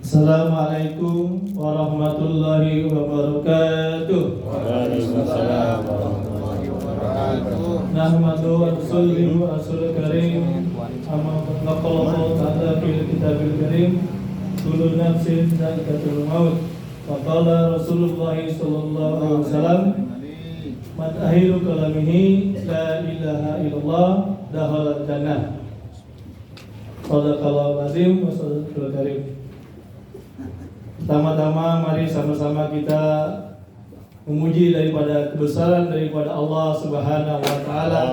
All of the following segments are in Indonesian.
Assalamualaikum warahmatullahi wabarakatuh. Waalaikumsalam warahmatullahi wabarakatuh. Nahmadu wa nusalli wa rasul karim. Amma qala ta'ala fil kitabil karim. Kullu nafsin dha'iqatul maut. Wa qala Rasulullah sallallahu alaihi wasallam, man akhiru kalamihi la ilaha illallah dakhala jannah. Shadaqallahu azim wa sadaqal karim. Pertama-tama mari sama-sama kita memuji daripada kebesaran daripada Allah Subhanahu wa taala,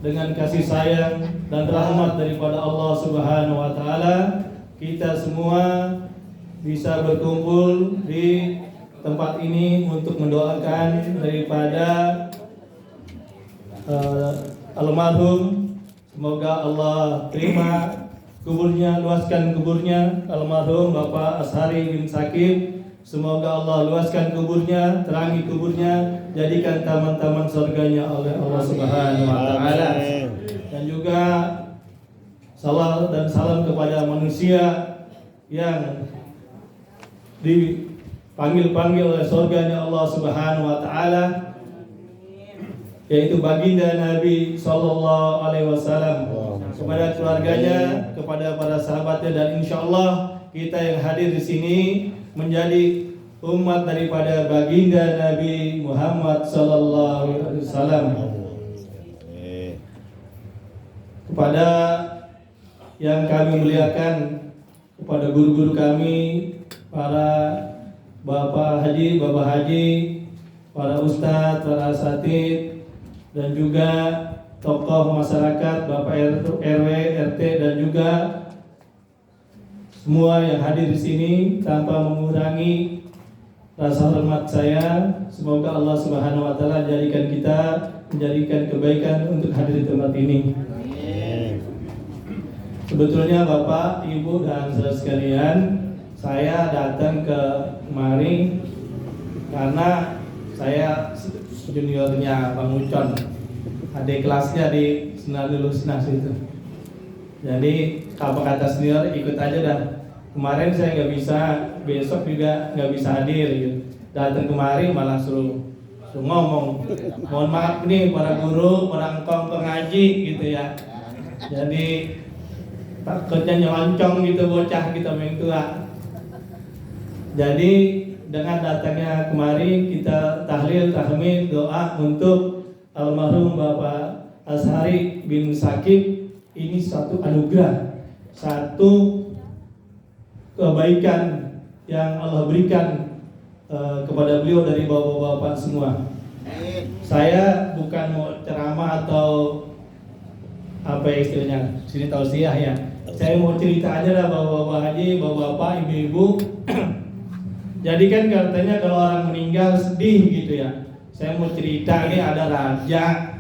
dengan kasih sayang dan rahmat daripada Allah Subhanahu wa taala kita semua bisa berkumpul di tempat ini untuk mendoakan daripada almarhum. Semoga Allah terima kuburnya, luaskan kuburnya almarhum Bapak Ashari bin Sakib. Semoga Allah luaskan kuburnya, terangi kuburnya, jadikan taman-taman surganya oleh Allah Subhanahu wa taala. Dan juga salam dan salam kepada manusia yang dipanggil-panggil oleh surganya Allah Subhanahu wa taala, yaitu baginda Nabi sallallahu alaihi wasallam, kepada keluarganya, kepada para sahabatnya, dan insyaallah kita yang hadir di sini menjadi umat daripada baginda Nabi Muhammad sallallahu alaihi wasallam. Kepada yang kami muliakan, kepada guru-guru kami, para bapak haji, para ustadz, para asatidz, dan juga tokoh masyarakat, Bapak RW, RT, dan juga semua yang hadir di sini, tanpa mengurangi rasa hormat saya. Semoga Allah Subhanahu wa taala jadikan kita menjadikan kebaikan untuk hadir di tempat ini. Sebetulnya Bapak, Ibu, dan saudara sekalian, saya datang ke kemari karena saya juniornya Bang Ucon, adik kelasnya di Senadulus itu. Jadi kalau kata senior ikut aja dah. Kemarin saya nggak bisa, besok juga nggak bisa hadir gitu. Datang kemari malah suruh ngomong. Mohon maaf nih para guru, para engkong pengaji gitu ya. Jadi takutnya nyeloncongan gitu bocah kita yang tua. Jadi dengan datangnya kemari kita tahlil, tahmid, doa untuk almarhum Bapak Ashari bin Sakib. Ini satu anugerah, satu kebaikan yang Allah berikan kepada beliau dari bapak-bapak semua. Saya bukan mau ceramah atau apa istilahnya, sini tausiah ya. Saya mau cerita aja lah bapak-bapak haji, bapak-bapak, ibu-ibu. Jadi kan katanya kalau orang meninggal sedih gitu ya. Saya mau cerita nih, ada raja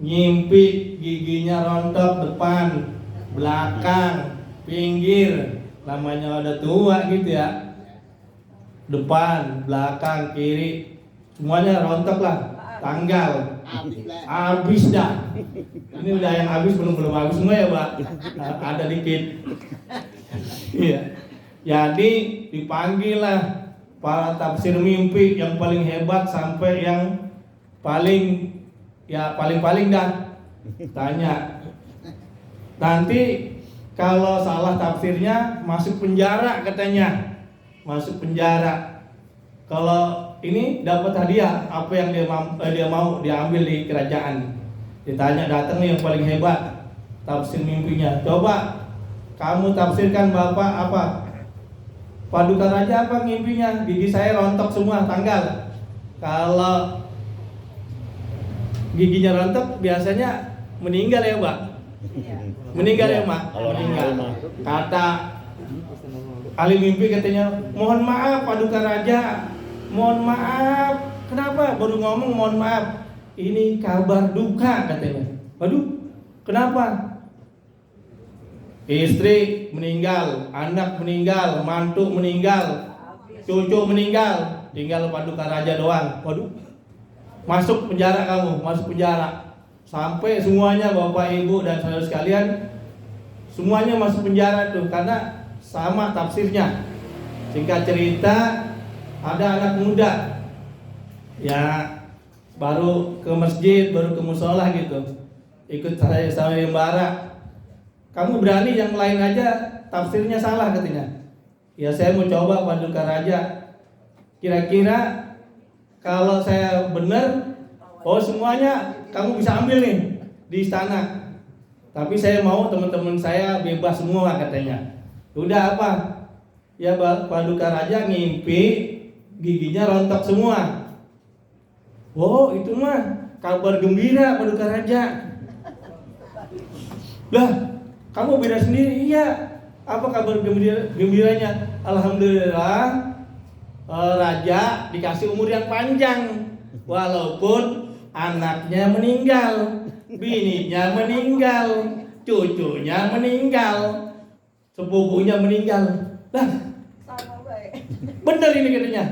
ngimpi giginya rontok depan, belakang, pinggir, namanya ada tua gitu ya. Depan, belakang, kiri, semuanya rontok lah, tanggal. Habis dah. Ini udah yang habis, belum habis semua ya Pak. Ada dikit. Iya. Jadi dipanggil lah para tafsir mimpi yang paling hebat sampai yang paling dah. Tanya. Nanti kalau salah tafsirnya masuk penjara katanya. Masuk penjara. Kalau ini dapat hadiah, apa yang dia mau diambil di kerajaan. Ditanya, datang nih yang paling hebat tafsir mimpinya. Coba kamu tafsirkan Bapak apa? Paduka Raja apa ngimpinya? Gigi saya rontok semua, tanggal. Kalau giginya rontok biasanya meninggal ya Pak? Meninggal ya Mak? Meninggal. Kata ahli mimpi katanya, mohon maaf Paduka Raja, mohon maaf. Kenapa? Baru ngomong mohon maaf. Ini kabar duka katanya. Waduh, kenapa? Istri meninggal, anak meninggal, mantu meninggal, cucu meninggal, tinggal Paduka Raja doang. Waduh, masuk penjara kamu, masuk penjara. Sampai semuanya Bapak Ibu dan saudara sekalian, semuanya masuk penjara tuh karena sama tafsirnya. Singkat cerita, ada anak muda ya baru ke masjid, baru ke musola gitu, ikut saya sayembara. Kamu berani, yang lain aja tafsirnya salah katanya. Ya saya mau coba Paduka Raja. Kira-kira kalau saya benar, oh semuanya kamu bisa ambil nih di istana. Tapi saya mau teman-teman saya bebas semua katanya. Udah apa? Ya Paduka Raja ngimpi giginya rontok semua. Oh itu mah kabar gembira Paduka Raja. Lah kamu beda sendiri. Iya. Apa kabar gembiranya? Alhamdulillah Raja dikasih umur yang panjang, walaupun anaknya meninggal, bininya meninggal, cucunya meninggal, sepupunya meninggal. Lah bener ini katanya.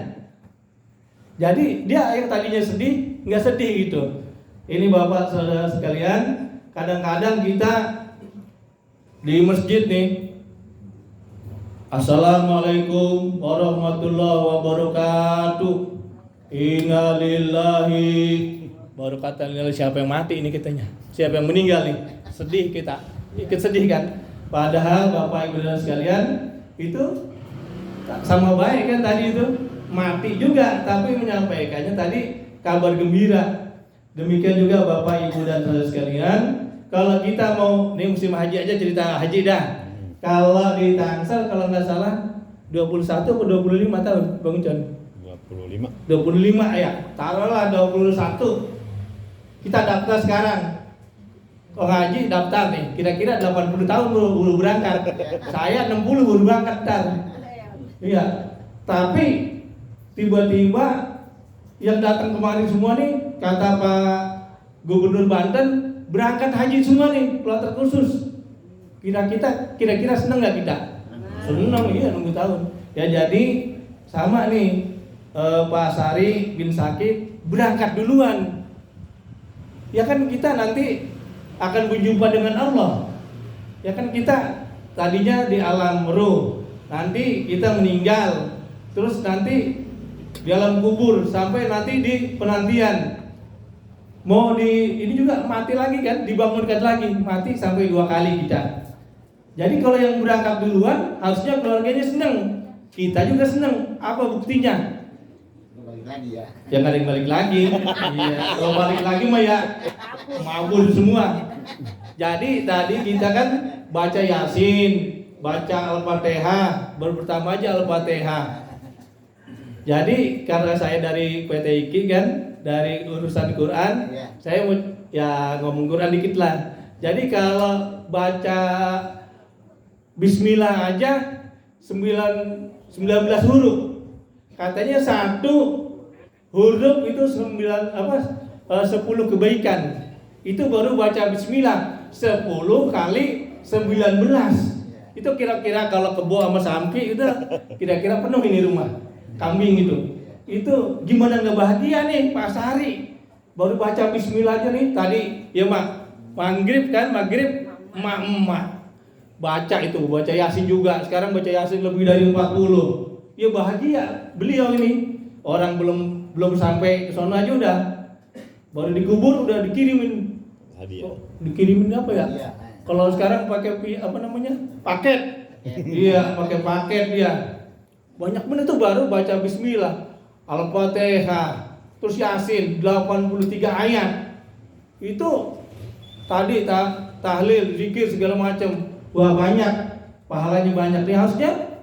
Jadi dia yang tadinya sedih nggak sedih gitu. Ini Bapak Saudara sekalian, kadang-kadang kita di masjid nih, Assalamualaikum warahmatullahi wabarakatuh. Innalillahi. Baru kata siapa yang mati ini kitanya, siapa yang meninggal nih, sedih kita, ikut sedih kan. Padahal Bapak Ibu dan sekalian itu sama baik kan tadi itu, mati juga tapi menyampaikannya tadi kabar gembira. Demikian juga Bapak Ibu dan saudara sekalian, kalau kita mau nih musim haji aja, cerita haji dah. Kalau di Tangsel kalau nggak salah 21 atau 25 tahun Bang John? 25 ya, taruhlah 21. Kita daftar sekarang. Kalau haji daftar nih, kira-kira 80 tahun baru berangkat. Saya 60 baru berangkat tar. Iya. Tapi tiba-tiba yang datang kemarin semua nih, kata Pak Gubernur Banten, berangkat haji semua nih, pelatih khusus. Kira-kira seneng nggak kita? Seneng, iya, nunggu tahun. Ya jadi sama nih, Pak Sari bin Sakit berangkat duluan. Ya kan kita nanti akan berjumpa dengan Allah. Ya kan kita tadinya di alam ruh, nanti kita meninggal, terus nanti di alam kubur, sampai nanti di penantian. Mau di ini juga mati lagi kan, dibangunkan lagi, mati sampai 2 kali kita. Jadi kalau yang berangkat duluan harusnya keluarganya seneng, kita juga seneng. Apa buktinya? Balik lagi ya. Ya nggak ada yang balik lagi. Iya, kalau balik lagi mah ya mabur semua. Jadi tadi kita kan baca Yasin, baca Al-Fatihah, baru pertama aja Al-Fatihah. Jadi karena saya dari PT IKI kan, dari urusan Quran, saya mau ya ngomong Quran dikit lah. Jadi kalau baca Bismillah aja 19 huruf. Katanya 1 huruf itu 10 kebaikan. Itu baru baca Bismillah 10 kali 19. Itu kira-kira kalau kebo sama sampi itu kira-kira penuh ini rumah kambing itu. Itu gimana nggak bahagia nih Pak Sari? Baru baca Bismillah aja nih tadi ya Mak. Maghrib emak baca Yasin juga. Sekarang baca Yasin lebih dari 40. Ya bahagia beliau ini. Orang belum sampai ke sana aja udah baru dikubur udah dikirimin hadiah. Dikirimin apa ya? Kalau sekarang pakai paket. Iya, pakai paket dia. Banyak bener tuh baru baca Bismillah, Al-Fatihah, terus Yasin 83 ayat. Itu tadi tahlil, zikir segala macam. Wah banyak, pahalanya banyak. Nih harusnya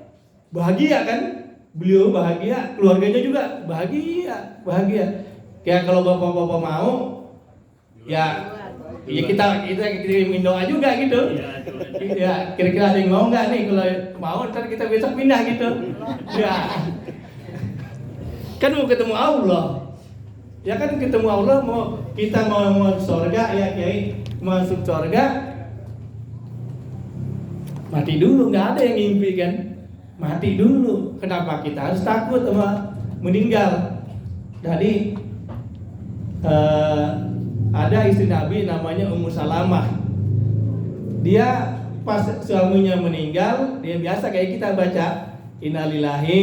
bahagia kan? Beliau bahagia, keluarganya juga bahagia. Kayak kalau bapak-bapak mau, ya kita kirimin doa juga gitu. Ya kira-kira ada yang mau nggak nih? Kalau mau ntar kita besok pindah gitu. Ya kan mau ketemu Allah. Ya kan ketemu Allah, kita mau surga ya Kiai, masuk surga. Mati dulu, nggak ada yang ngimpi kan? Mati dulu. Kenapa kita harus takut sama meninggal? Jadi ada istri Nabi namanya Ummu Salamah. Dia pas suaminya meninggal, dia biasa kayak kita baca innalillahi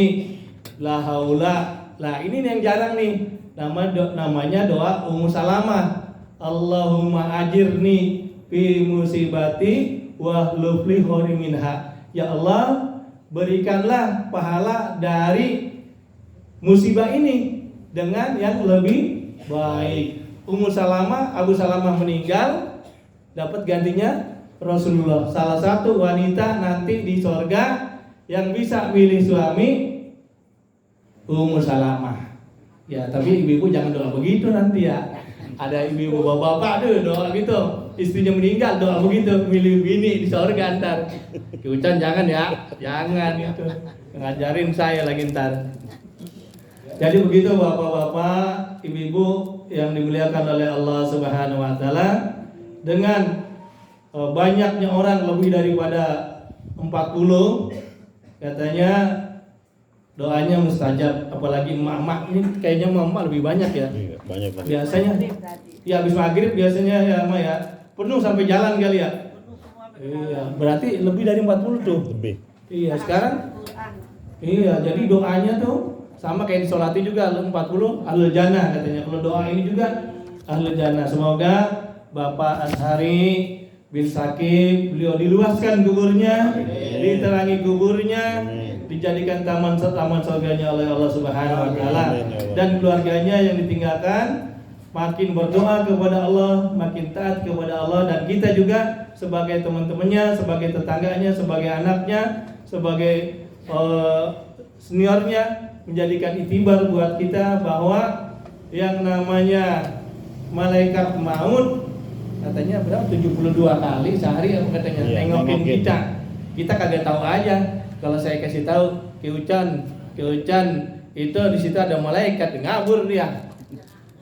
la haula. Nah, ini yang jarang nih. Namanya doa Ummu Salamah. Allahumma ajirni fi musibati wa hlufli khairin minha. Ya Allah, berikanlah pahala dari musibah ini dengan yang lebih baik. Ummu Salamah, Abu Salamah meninggal, dapat gantinya Rasulullah. Salah satu wanita nanti di sorga yang bisa milih suami Ummu Salamah. Ya, tapi ibu-ibu jangan doa begitu nanti ya. Ada ibu-ibu bapak-bapak tuh doa gitu, istrinya meninggal doa begitu, milih bini di sorga ntar. Kiucan jangan ya, jangan itu. Ngajarin saya lagi ntar. Jadi begitu bapak-bapak, ibu-ibu yang dimuliakan oleh Allah Subhanahu wa taala, dengan banyaknya orang lebih daripada 40 katanya doanya mustajab, apalagi emak-emak ini kayaknya emak lebih banyak ya. Iya, banyak banget. Biasanya ya habis maghrib biasanya ya Ma ya penuh sampai jalan kali ya. Iya, berarti lebih dari 40 tuh. Lebih. Iya, sekarang iya, jadi doanya tuh sama kayak disolati juga 40 ahlul jannah katanya. Kalau doa ini juga ahlul jannah. Semoga Bapak Ashari bin Sakib beliau diluaskan kuburnya, diterangi kuburnya, dijadikan taman surganya oleh Allah Subhanahu wa taala, dan keluarganya yang ditinggalkan makin berdoa kepada Allah, makin taat kepada Allah, dan kita juga sebagai teman-temannya, sebagai tetangganya, sebagai anaknya, sebagai seniornya menjadikan itibar buat kita bahwa yang namanya malaikat maut katanya berapa 72 kali sehari apa katanya nengokin kita. Kita kagak tahu aja. Kalau saya kasih tahu Ki Ucan itu di situ ada malaikat ngabur dia.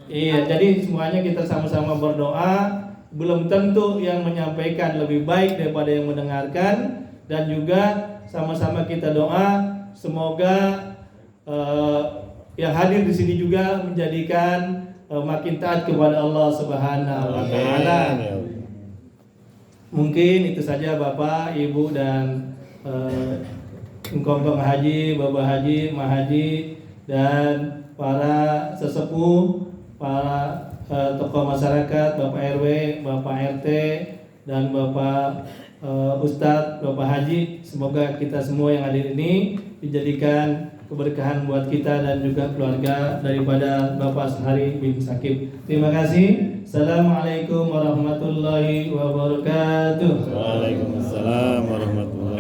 Iya, jadi semuanya kita sama-sama berdoa. Belum tentu yang menyampaikan lebih baik daripada yang mendengarkan, dan juga sama-sama kita doa semoga yang hadir di sini juga menjadikan makin taat kepada Allah Subhanahu wa taala. Mungkin itu saja Bapak, Ibu dan engkong haji, Bapak haji, Ma haji, dan para sesepuh, para tokoh masyarakat, Bapak RW, Bapak RT, dan Bapak Ustadz, Bapak Haji. Semoga kita semua yang hadir ini dijadikan keberkahan buat kita dan juga keluarga daripada Bapak Ashari bin Sakib. Terima kasih. Assalamualaikum warahmatullahi wabarakatuh. Waalaikumsalam warahmatullahi